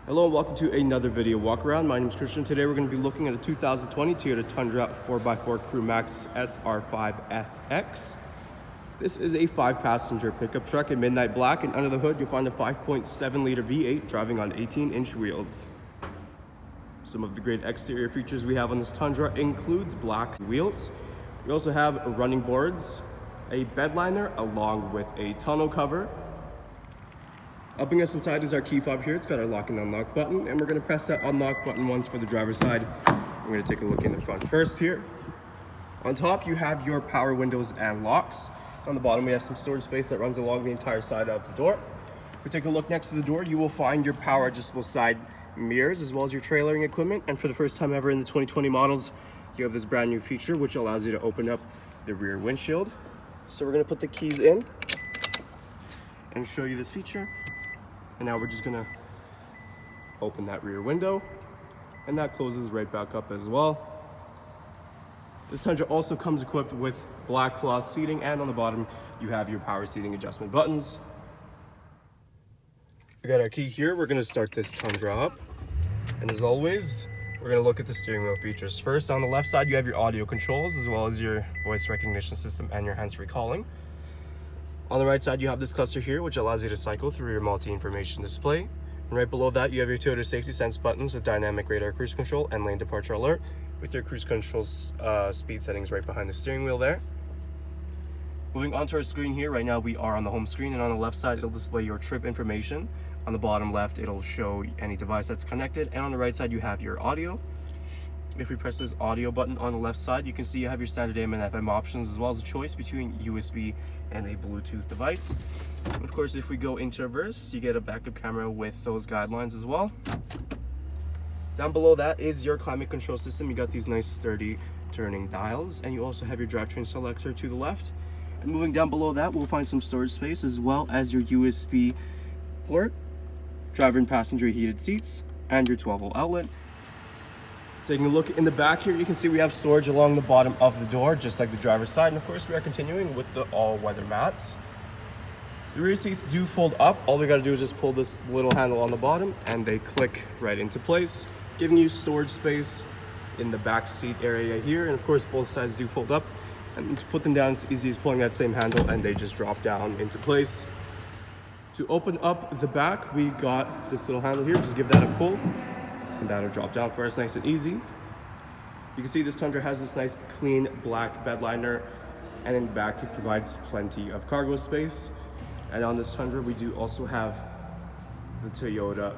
Hello and welcome to another video walk around. My name is Christian. Today we're going to be looking at a 2020 Toyota Tundra 4x4 CrewMax SR5 SX. This is a 5-passenger pickup truck in midnight black, and under the hood you'll find a 5.7 liter V8 driving on 18-inch wheels. Some of the great exterior features we have on this Tundra includes black wheels. We also have running boards, a bed liner along with a tonneau cover. Helping us inside is our key fob here. It's got our lock and unlock button, and we're going to press that unlock button once for the driver's side. We're going to take a look in the front first here. On top you have your power windows and locks. On the bottom we have some storage space that runs along the entire side of the door. If we take a look next to the door, you will find your power adjustable side mirrors as well as your trailering equipment. And for the first time ever in the 2020 models, you have this brand new feature which allows you to open up the rear windshield. So we're going to put the keys in and show you this feature. And now we're just gonna open that rear window, and that closes right back up as well. This Tundra also comes equipped with black cloth seating, and on the bottom you have your power seating adjustment buttons. We got our key here. We're gonna start this Tundra up, and as always we're gonna look at the steering wheel features. First, on the left side you have your audio controls as well as your voice recognition system and your hands-free calling. On the right side, you have this cluster here, which allows you to cycle through your multi-information display. And right below that, you have your Toyota Safety Sense buttons with dynamic radar cruise control and lane departure alert, with your cruise control speed settings right behind the steering wheel there. Moving on to our screen here, right now we are on the home screen, and on the left side, it'll display your trip information. On the bottom left, it'll show any device that's connected, and on the right side, you have your audio. If we press this audio button on the left side, you can see you have your standard AM and FM options as well as a choice between USB and a Bluetooth device. And of course, if we go into reverse, you get a backup camera with those guidelines as well. Down below that is your climate control system. You got these nice sturdy turning dials, and you also have your drivetrain selector to the left. And moving down below that, we'll find some storage space as well as your USB port, driver and passenger heated seats, and your 12-volt outlet. Taking a look in the back here, you can see we have storage along the bottom of the door, just like the driver's side. And of course, we are continuing with the all-weather mats. The rear seats do fold up. All we got to do is just pull this little handle on the bottom, and they click right into place, giving you storage space in the back seat area here. And of course, both sides do fold up. And to put them down, it's easy as pulling that same handle, and they just drop down into place. To open up the back, we got this little handle here. Just give that a pull, and that'll drop down for us nice and easy. You can see this Tundra has this nice clean black bed liner, and in the back it provides plenty of cargo space. And on this Tundra we do also have the Toyota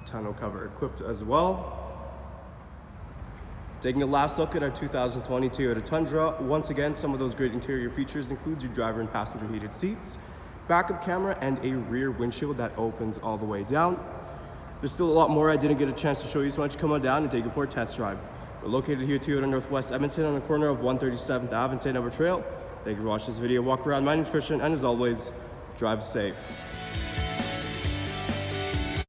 tonneau cover equipped as well. Taking a last look at our 2020 Toyota Tundra, once again some of those great interior features include your driver and passenger heated seats, backup camera, and a rear windshield that opens all the way down. There's still a lot more I didn't get a chance to show you, so why don't you come on down and take it for a test drive. We're located here at Toyota Northwest Edmonton on the corner of 137th Ave and St.Albert Trail. Thank you for watching this video walk around. My name is Christian, and as always, drive safe.